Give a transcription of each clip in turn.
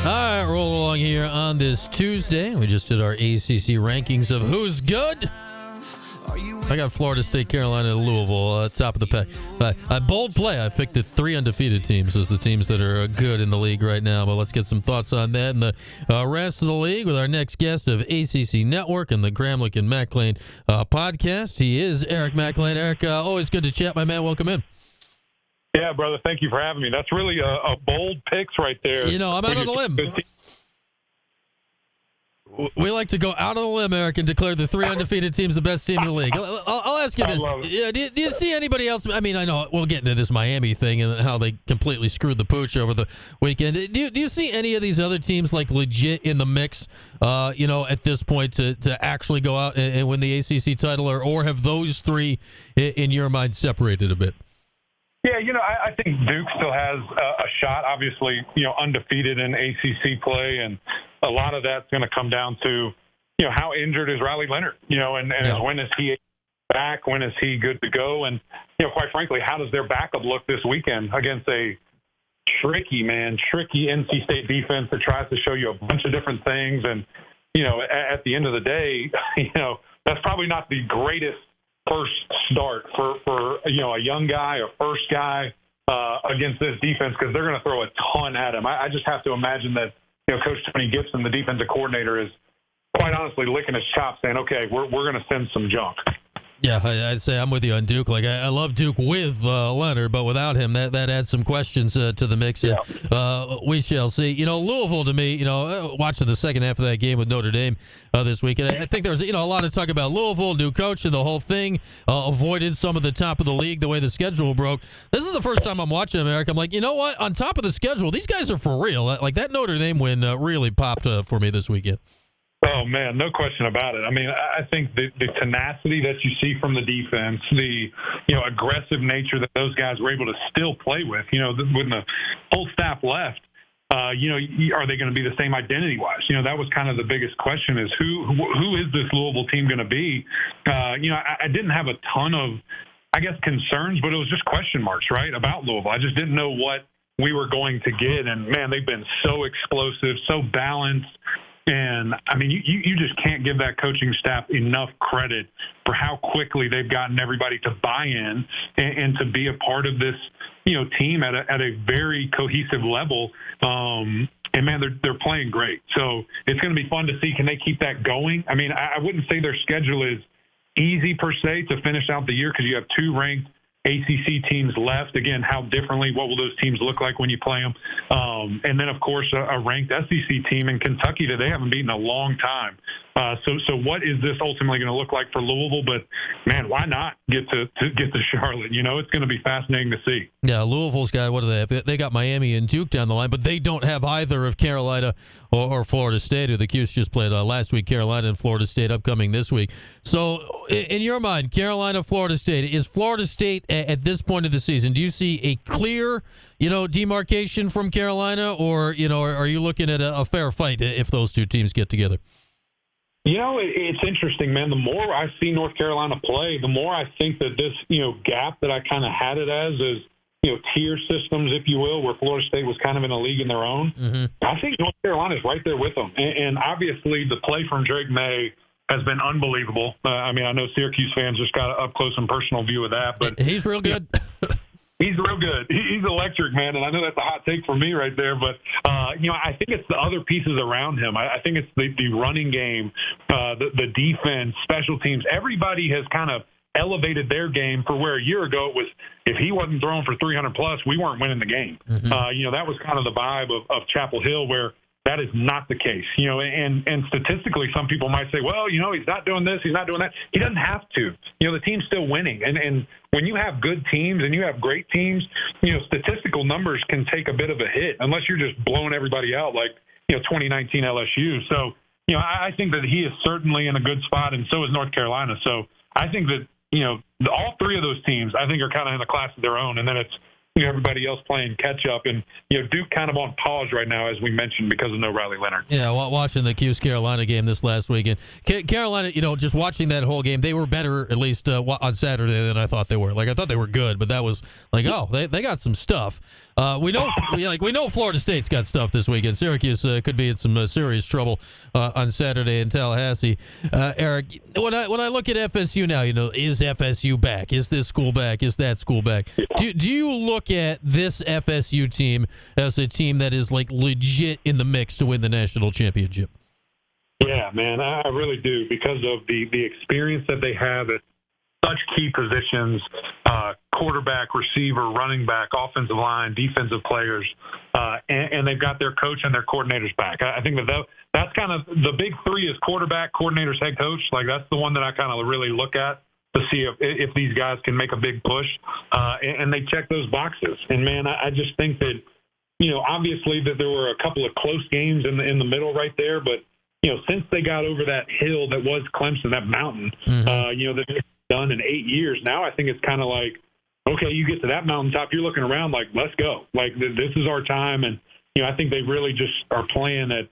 All right, roll along here on this Tuesday. We just did our ACC rankings of who's good. I got Florida State, Carolina, and Louisville top of the pack. Bold play. I've picked the 3 undefeated teams as the teams that are good in the league right now. But let's get some thoughts on that and the rest of the league with our next guest of ACC Network and the Gramlich and Mac Lain podcast. He is Eric Mac Lain. Eric, always good to chat, my man. Welcome in. Yeah, brother. Thank you for having me. That's really a bold picks right there. You know, I'm out on a limb. We like to go out on a limb, Eric, and declare the 3 undefeated teams the best team in the league. I'll ask you this. Yeah, do you see anybody else? I mean, I know we'll get into this Miami thing and how they completely screwed the pooch over the weekend. Do you see any of these other teams like legit in the mix, at this point to actually go out and win the ACC title, or have those 3, in your mind, separated a bit? Yeah, I think Duke still has a shot, obviously, undefeated in ACC play, and a lot of that's going to come down to, how injured is Riley Leonard, and when is he back, when is he good to go, and, quite frankly, how does their backup look this weekend against a tricky NC State defense that tries to show you a bunch of different things, and, at the end of the day, that's probably not the greatest first start for a young guy, a first guy against this defense, because they're going to throw a ton at him. I just have to imagine that Coach Tony Gibson, the defensive coordinator, is quite honestly licking his chops, saying, "Okay, we're going to send some junk." Yeah, I'd say I'm with you on Duke. Like I love Duke with Leonard, but without him, that adds some questions to the mix. Yeah. We shall see. Louisville to me, watching the second half of that game with Notre Dame this week, and I think there was a lot of talk about Louisville, new coach, and the whole thing. Avoided some of the top of the league the way the schedule broke. This is the first time I'm watching America. I'm like, you know what? On top of the schedule, these guys are for real. Like that Notre Dame win really popped for me this weekend. Oh, man, no question about it. I mean, I think the tenacity that you see from the defense, the aggressive nature that those guys were able to still play with, when the whole staff left, are they going to be the same identity-wise? That was kind of the biggest question is who is this Louisville team going to be? I didn't have a ton of, concerns, but it was just question marks, right, about Louisville. I just didn't know what we were going to get, and, man, they've been so explosive, so balanced. And, I mean, you just can't give that coaching staff enough credit for how quickly they've gotten everybody to buy in and to be a part of this, team at a very cohesive level. And, man, they're playing great. So it's going to be fun to see, can they keep that going? I mean, I wouldn't say their schedule is easy per se to finish out the year because you have 2 ranked ACC teams left. Again, how differently, what will those teams look like when you play them? And then, of course, a ranked SEC team in Kentucky that they haven't beaten in a long time. So what is this ultimately going to look like for Louisville? But, man, why not get to Charlotte? It's going to be fascinating to see. Yeah, Louisville's got, what do they have? They got Miami and Duke down the line, but they don't have either of Carolina or Florida State, who the Cuse just played last week. Carolina and Florida State upcoming this week. So, in your mind, Carolina, Florida State, is Florida State at this point of the season, do you see a clear, demarcation from Carolina, or, are you looking at a fair fight if those two teams get together? It's interesting, man. The more I see North Carolina play, the more I think that this, gap that I kind of had it as is, tier systems, if you will, where Florida State was kind of in a league in their own. Mm-hmm. I think North Carolina is right there with them. And obviously the play from Drake May has been unbelievable. I know Syracuse fans just got an up-close and personal view of that. But he's real good. He's real good. He's electric, man, and I know that's a hot take for me right there. But, I think it's the other pieces around him. I think it's the running game, the defense, special teams. Everybody has kind of elevated their game for where a year ago it was if he wasn't throwing for 300-plus, we weren't winning the game. Mm-hmm. That was kind of the vibe of Chapel Hill where that is not the case. And statistically, some people might say, well, he's not doing this, he's not doing that. He doesn't have to. The team's still winning. And when you have good teams and you have great teams, statistical numbers can take a bit of a hit unless you're just blowing everybody out like, 2019 LSU. So, I think that he is certainly in a good spot, and so is North Carolina. So I think that, all 3 of those teams, I think, are kind of in a class of their own. And then it's, everybody else playing catch up, and Duke kind of on pause right now, as we mentioned, because of no Riley Leonard. Yeah, watching the Cuse Carolina game this last weekend, Carolina, just watching that whole game, they were better at least on Saturday than I thought they were. Like I thought they were good, but that was like, oh, they got some stuff. We know Florida State's got stuff this weekend. Syracuse could be in some serious trouble on Saturday in Tallahassee. Eric, when I look at FSU now, is FSU back? Is this school back? Is that school back? Do you look at this FSU team as a team that is like legit in the mix to win the national championship? Yeah, man, I really do, because of the experience that they have at such key positions, quarterback, receiver, running back, offensive line, defensive players, and they've got their coach and their coordinators back. I think that's kind of the big three is quarterback, coordinators, head coach. Like that's the one that I kind of really look at to see if these guys can make a big push, and they check those boxes. And man, I just think that obviously that there were a couple of close games in the middle right there, but since they got over that hill that was Clemson, that mountain, that they've done in 8 years, now I think it's kind of like, okay, you get to that mountaintop, you're looking around like, let's go. Like this is our time, and I think they really just are playing at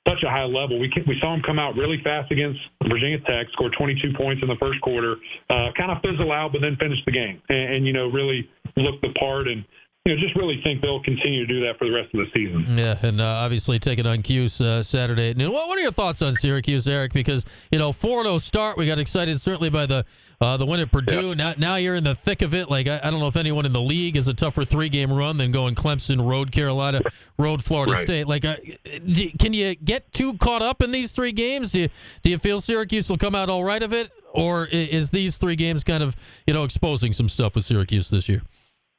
such a high level. We saw them come out really fast against Virginia Tech, scored 22 points in the first quarter, kind of fizzle out, but then finish the game, and really look the part, and just really think they'll continue to do that for the rest of the season. Yeah, and obviously taking on Cuse Saturday. And what are your thoughts on Syracuse, Eric? Because 4-0 start, we got excited certainly by the win at Purdue. Yeah. Now you're in the thick of it. Like I don't know if anyone in the league is a tougher 3-game run than going Clemson, road Carolina, road Florida State. Like, can you get too caught up in these 3 games? Do you feel Syracuse will come out all right of it, or is these 3 games kind of exposing some stuff with Syracuse this year?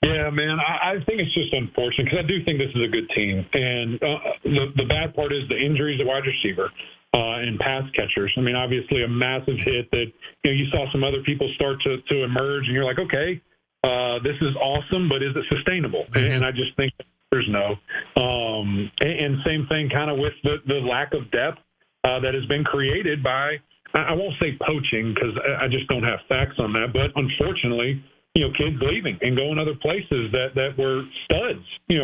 Yeah, man, I think it's just unfortunate because I do think this is a good team. And the bad part is the injuries at wide receiver and pass catchers. I mean, obviously a massive hit that, you saw some other people start to emerge, and you're like, okay, this is awesome, but is it sustainable? Mm-hmm. And I just think there's no. And same thing kind of with the lack of depth that has been created by, I won't say poaching because I just don't have facts on that, but unfortunately, kids leaving and going other places that were studs,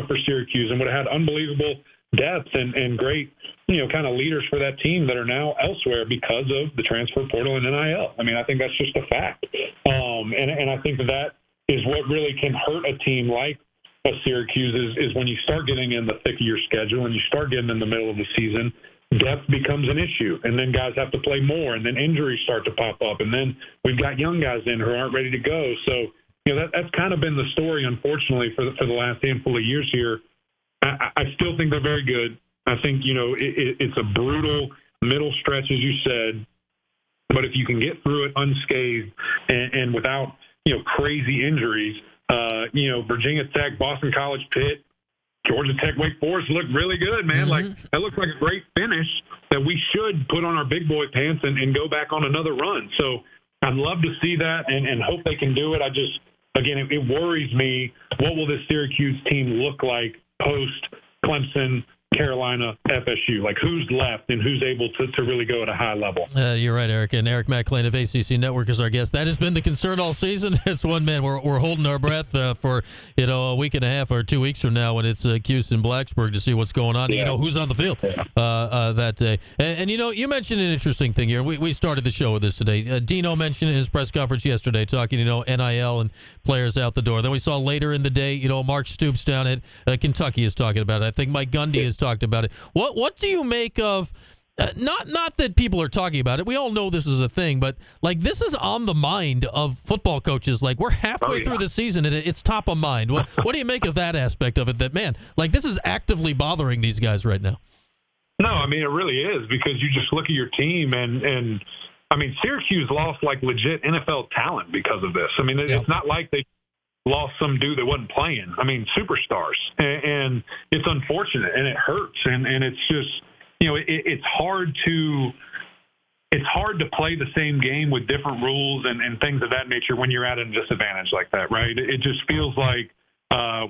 for Syracuse and would have had unbelievable depth and great, kind of leaders for that team that are now elsewhere because of the transfer portal and NIL. I mean, I think that's just a fact. And I think that is what really can hurt a team like a Syracuse is when you start getting in the thick of your schedule and you start getting in the middle of the season, depth becomes an issue, and then guys have to play more, and then injuries start to pop up, and then we've got young guys in who aren't ready to go. So, that's kind of been the story, unfortunately, for the last handful of years here. I still think they're very good. I think, it's a brutal middle stretch, as you said, but if you can get through it unscathed and without, crazy injuries, Virginia Tech, Boston College, Pitt, Georgia Tech, Wake Forest look really good, man. Mm-hmm. Like, that looks like a great finish that we should put on our big boy pants and go back on another run. So I'd love to see that and hope they can do it. Again, it worries me. What will this Syracuse team look like post Clemson, Carolina, FSU? Like, who's left and who's able to really go at a high level? You're right, Eric. And Eric Mac Lain of ACC Network is our guest. That has been the concern all season. It's one, man, we're holding our breath for, a week and a half or 2 weeks from now when it's Cuse and Blacksburg to see what's going on. Yeah. Who's on the field that day. And you mentioned an interesting thing here. We started the show with this today. Dino mentioned in his press conference yesterday talking, NIL and players out the door. Then we saw later in the day, Mark Stoops down at Kentucky is talking about it. I think Mike Gundy has talked about it. What do you make of not that people are talking about it, we all know this is a thing, but like this is on the mind of football coaches. Like we're halfway through the season and it's top of mind. What do you make of that aspect of it, that man, like this is actively bothering these guys right now? No, I mean it really is, because you just look at your team and I mean Syracuse lost like legit NFL talent because of this. I mean it's not like they lost some dude that wasn't playing. I mean, superstars. And it's unfortunate and it hurts. And it's just, it's hard to play the same game with different rules and things of that nature when you're at a disadvantage like that, right? It just feels like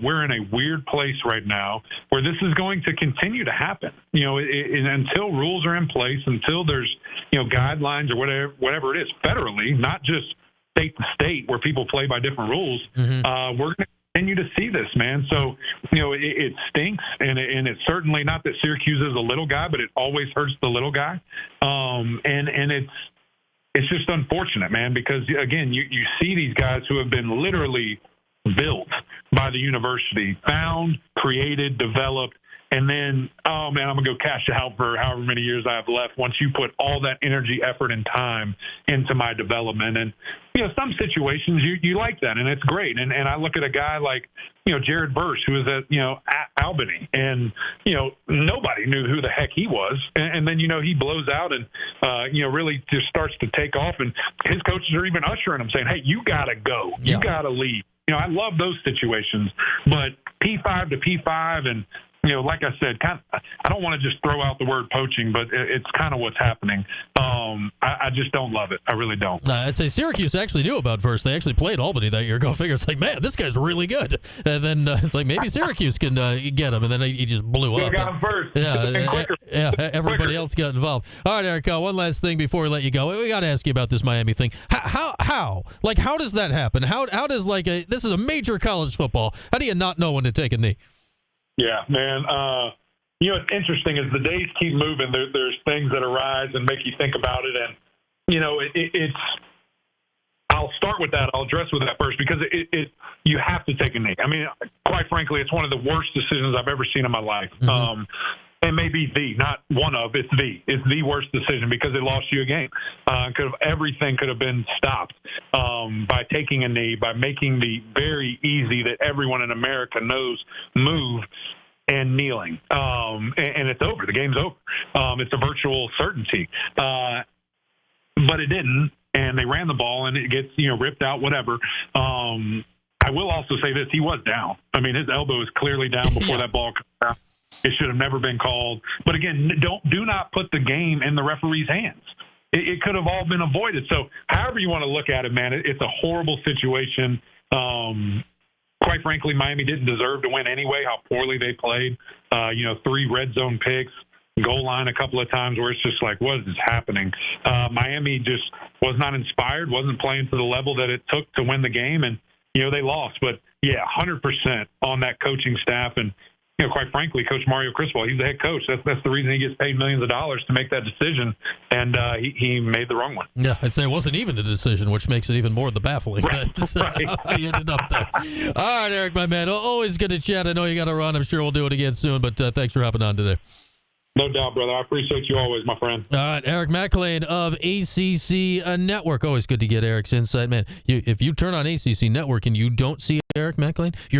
we're in a weird place right now where this is going to continue to happen. Until rules are in place, until there's, guidelines or whatever it is federally, not just state to state where people play by different rules, we're going to continue to see this, man. So, it stinks, and it's certainly not that Syracuse is a little guy, but it always hurts the little guy. And it's just unfortunate, man, because, again, you see these guys who have been literally built by the university, found, created, developed, and then, oh, man, I'm going to go cash out for however many years I have left once you put all that energy, effort, and time into my development. And, some situations you like that, and it's great. And I look at a guy like, Jared Verse, who is at Albany, and, nobody knew who the heck he was. And then, he blows out and, really just starts to take off. And his coaches are even ushering him, saying, hey, you got to go. You got to leave. I love those situations. But P5 to P5 and, like I said, I don't want to just throw out the word poaching, but it's kind of what's happening. I just don't love it. I really don't. I'd say Syracuse actually knew about Verse. They actually played Albany that year. Go figure. It's like, man, this guy's really good. And then it's like, maybe Syracuse can get him. And then he just blew up. Got him first. Yeah, everybody else got involved. All right, Eric, one last thing before we let you go. We got to ask you about this Miami thing. How? Like, how does that happen? How does, this is a major college football. How do you not know when to take a knee? Yeah, man. It's interesting as the days keep moving. There's things that arise and make you think about it, and it's. I'll start with that. I'll address with that first because you have to take a knee. I mean, quite frankly, it's one of the worst decisions I've ever seen in my life. Mm-hmm. And maybe not one of, it's the worst decision because it lost you a game. Everything could have been stopped by taking a knee, by making the very easy that everyone in America knows move and kneeling. And it's over. The game's over. It's a virtual certainty. But it didn't, and they ran the ball, and it gets ripped out, whatever. I will also say this. He was down. I mean, his elbow is clearly down before that ball comes out. It should have never been called. But again, do not put the game in the referee's hands. It could have all been avoided. So however you want to look at it, man, it's a horrible situation. Quite frankly, Miami didn't deserve to win anyway, how poorly they played. 3 red zone picks, goal line a couple of times where it's just like, what is happening? Miami just was not inspired, wasn't playing to the level that it took to win the game, and, they lost. But, yeah, 100% on that coaching staff. And, quite frankly, Coach Mario Cristobal, he's the head coach. That's the reason he gets paid millions of dollars to make that decision, and he made the wrong one. Yeah, I'd say it wasn't even a decision, which makes it even more the baffling. Right. He ended up there. All right, Eric, my man, always good to chat. I know you got to run. I'm sure we'll do it again soon, but thanks for hopping on today. No doubt, brother. I appreciate you always, my friend. All right, Eric Mac Lain of ACC Network. Always good to get Eric's insight, man. If you turn on ACC Network and you don't see Eric Mac Lain, you're